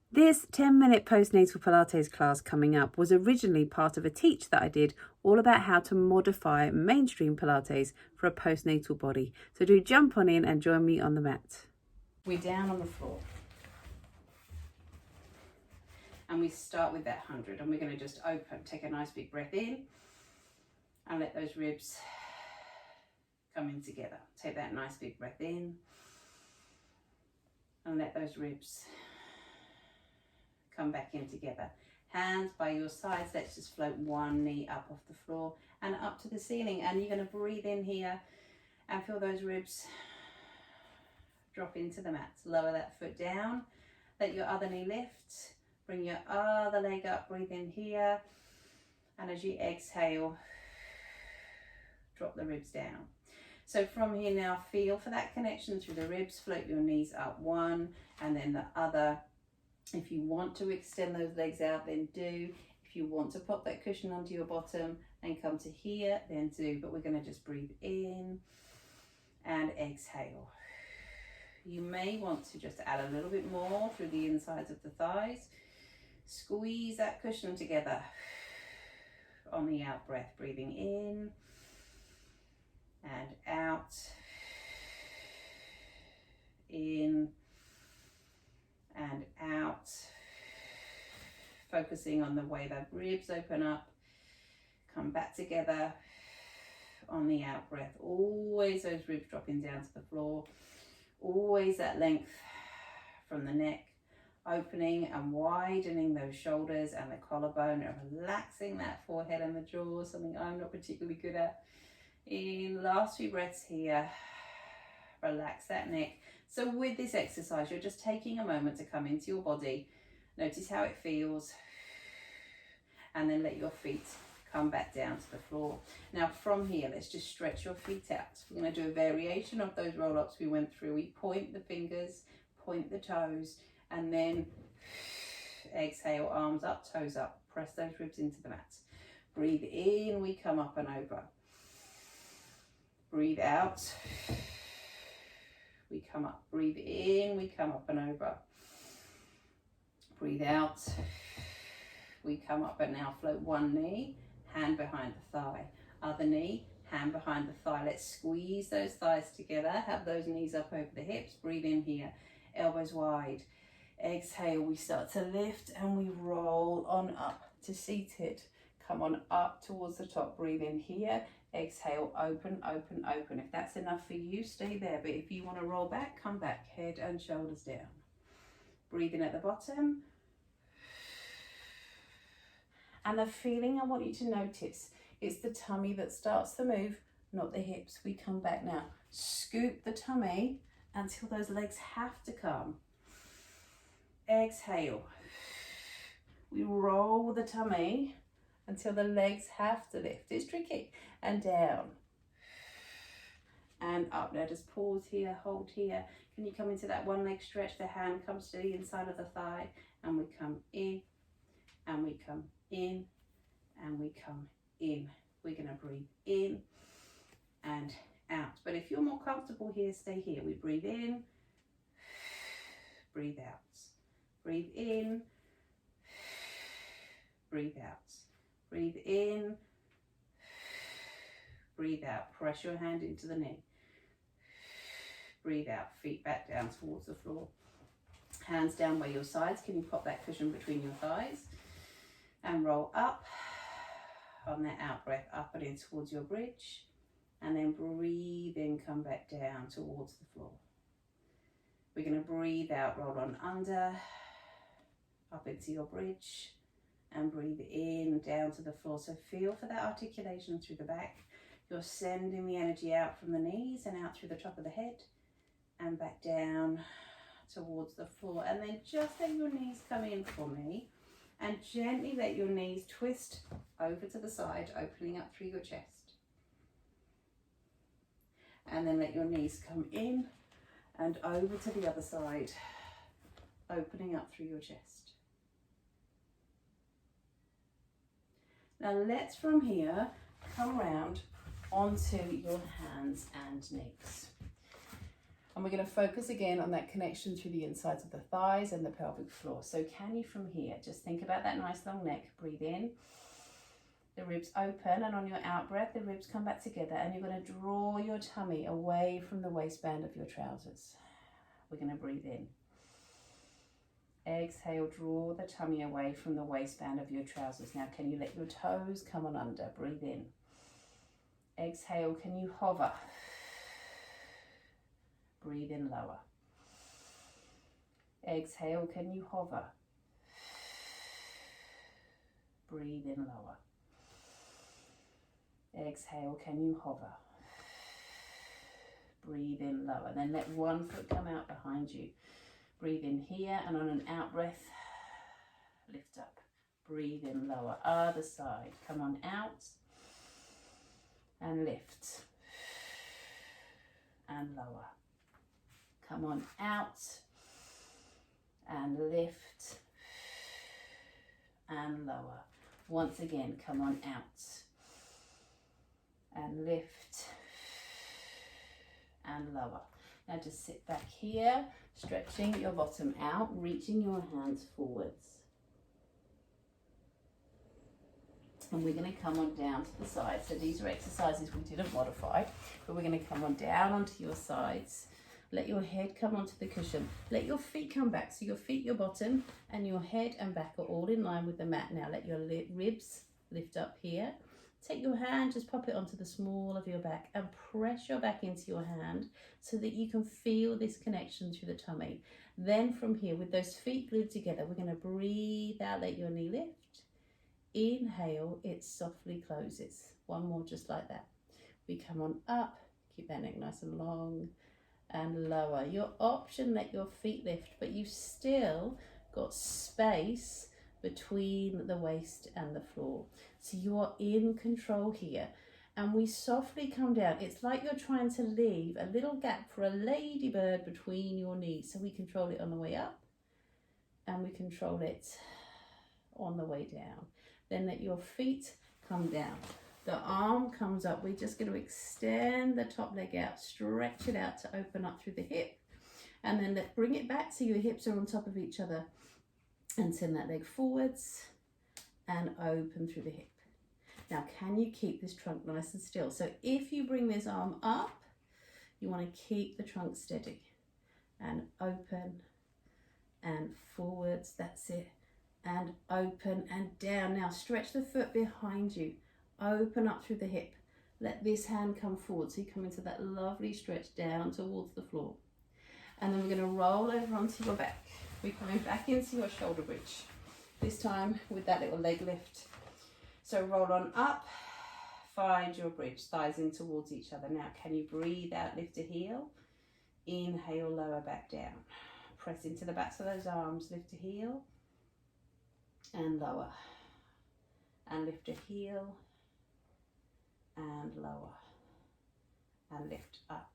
This 10-minute postnatal Pilates class coming up was originally part of a teach that I did all about how to modify mainstream Pilates for a postnatal body. So do jump on in and join me on the mat. We're down on the floor. And we start with that 100, and we're going to just open, take a nice big breath in and let those ribs come in together. Take that nice big breath in and let those ribs come back in together. Hands by your sides. Let's just float one knee up off the floor and up to the ceiling. And you're going to breathe in here and feel those ribs drop into the mat. Lower that foot down. Let your other knee lift. Bring your other leg up. Breathe in here. And as you exhale, drop the ribs down. So from here now, feel for that connection through the ribs. Float your knees up one and then the other. If you want to extend those legs out, then do. If you want to pop that cushion onto your bottom and come to here, then do. But we're going to just breathe in and exhale. You may want to just add a little bit more through the insides of the thighs. Squeeze that cushion together on the out breath. Breathing in and out. In and out. Focusing on the way the ribs open up. Come back together on the out breath. Always those ribs dropping down to the floor. Always that length from the neck. Opening and widening those shoulders and the collarbone, and relaxing that forehead and the jaw, something I'm not particularly good at. In last few breaths here, relax that neck. So with this exercise, you're just taking a moment to come into your body, notice how it feels, and then let your feet come back down to the floor. Now from here, let's just stretch your feet out. We're going to do a variation of those roll-ups we went through. We point the fingers, point the toes, and then exhale, arms up, toes up. Press those ribs into the mat. Breathe in, we come up and over. Breathe out, we come up. Breathe in, we come up and over. Breathe out, we come up, and now float one knee, hand behind the thigh. Other knee, hand behind the thigh. Let's squeeze those thighs together. Have those knees up over the hips. Breathe in here, elbows wide. Exhale, we start to lift and we roll on up to seated. Come on up towards the top. Breathe in here. Exhale, open, open, open. If that's enough for you, stay there. But if you want to roll back, come back, head and shoulders down. Breathe in at the bottom. And the feeling I want you to notice is the tummy that starts to move, not the hips. We come back now. Scoop the tummy until those legs have to come. Exhale. We roll the tummy until the legs have to lift. It's tricky. And down. And up. Now just pause here, hold here. Can you come into that one leg stretch? The hand comes to the inside of the thigh. And we come in. And we come in. And we come in. We're going to breathe in and out. But if you're more comfortable here, stay here. We breathe in. Breathe out. Breathe in, breathe out. Breathe in, breathe out. Press your hand into the knee. Breathe out, feet back down towards the floor. Hands down by your sides. Can you pop that cushion between your thighs? And roll up on that out breath, up and in towards your bridge. And then breathe in, come back down towards the floor. We're going to breathe out, roll on under, up into your bridge, and breathe in, down to the floor. So feel for that articulation through the back. You're sending the energy out from the knees and out through the top of the head, and back down towards the floor. And then just let your knees come in for me, and gently let your knees twist over to the side, opening up through your chest. And then let your knees come in and over to the other side, opening up through your chest. Now let's from here come round onto your hands and knees. And we're going to focus again on that connection through the insides of the thighs and the pelvic floor. So can you from here, just think about that nice long neck, breathe in, the ribs open, and on your out breath, the ribs come back together, and you're going to draw your tummy away from the waistband of your trousers. We're going to breathe in. Exhale, draw the tummy away from the waistband of your trousers. Now, can you let your toes come on under? Breathe in. Exhale, can you hover? Breathe in lower. Exhale, can you hover? Breathe in lower. Exhale, can you hover? Breathe in lower. Then let one foot come out behind you. Breathe in here, and on an out breath, lift up. Breathe in lower. Other side. Come on out and lift and lower. Come on out and lift and lower. Once again, come on out and lift and lower. Now just sit back here, stretching your bottom out, reaching your hands forwards. And we're going to come on down to the sides. So these are exercises we didn't modify, but we're going to come on down onto your sides. Let your head come onto the cushion. Let your feet come back. So your feet, your bottom, and your head and back are all in line with the mat. Now let your ribs lift up here. Take your hand, just pop it onto the small of your back and press your back into your hand so that you can feel this connection through the tummy. Then from here, with those feet glued together, we're going to breathe out, let your knee lift. Inhale, it softly closes. One more just like that. We come on up, keep that neck nice and long, and lower. Your option, let your feet lift, but you've still got space between the waist and the floor. So you are in control here. And we softly come down. It's like you're trying to leave a little gap for a ladybird between your knees. So we control it on the way up and we control it on the way down. Then let your feet come down. The arm comes up. We're just going to extend the top leg out, stretch it out to open up through the hip. And then bring it back so your hips are on top of each other. And send that leg forwards and open through the hip. Now, can you keep this trunk nice and still? So if you bring this arm up, you want to keep the trunk steady. And open and forwards, that's it. And open and down. Now stretch the foot behind you. Open up through the hip. Let this hand come forward. So you come into that lovely stretch down towards the floor. And then we're going to roll over onto your back. We're coming back into your shoulder bridge. This time with that little leg lift. So roll on up, find your bridge, thighs in towards each other. Now can you breathe out, lift a heel, inhale, lower back down. Press into the backs of those arms, lift a heel and lower. And lift a heel and lower. And lift up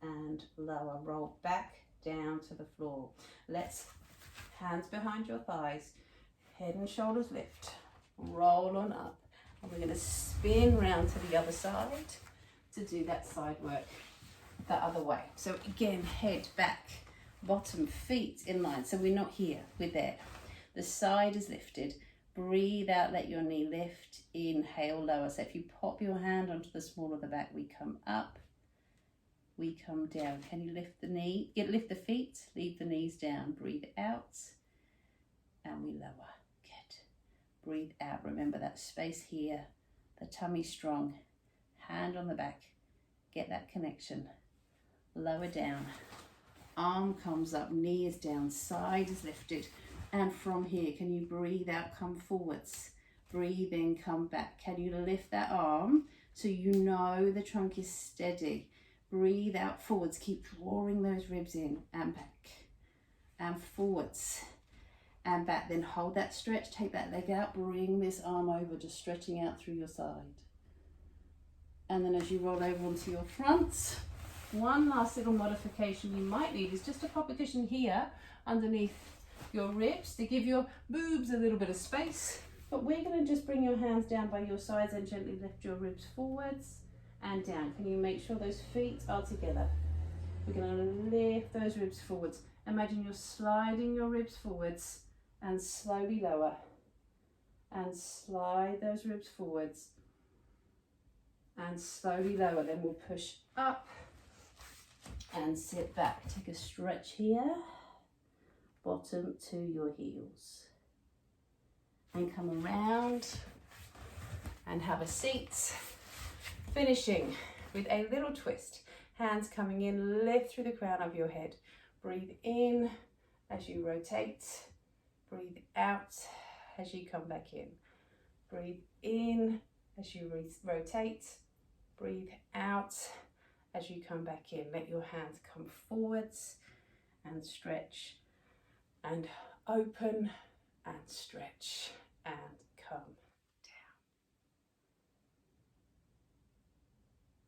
and lower. Roll back down to the floor. Let's hands behind your thighs, head and shoulders lift, roll on up, and we're going to spin round to the other side to do that side work the other way. So again, head back, bottom, feet in line. So we're not here, we're there. The side is lifted. Breathe out, let your knee lift, inhale, lower. So if you pop your hand onto the small of the back, we come up, we come down. Can you lift the knee? Lift the feet, leave the knees down. Breathe out and we lower. Good. Breathe out. Remember that space here. The tummy strong. Hand on the back. Get that connection. Lower down. Arm comes up, knee is down, side is lifted. And from here, can you breathe out, come forwards. Breathe in, come back. Can you lift that arm so you know the trunk is steady? Breathe out forwards, keep drawing those ribs in and back and forwards and back. Then hold that stretch, take that leg out, bring this arm over, just stretching out through your side. And then as you roll over onto your front, one last little modification you might need is just to pop a cushion here underneath your ribs to give your boobs a little bit of space. But we're going to just bring your hands down by your sides and gently lift your ribs forwards and down. Can you make sure those feet are together? We're going to lift those ribs forwards. Imagine you're sliding your ribs forwards and slowly lower. And slide those ribs forwards and slowly lower. Then we'll push up and sit back. Take a stretch here, bottom to your heels. And come around and have a seat. Finishing with a little twist. Hands coming in, lift through the crown of your head. Breathe in as you rotate. Breathe out as you come back in. Breathe in as you rotate. Breathe out as you come back in. Let your hands come forwards and stretch and open and stretch and come.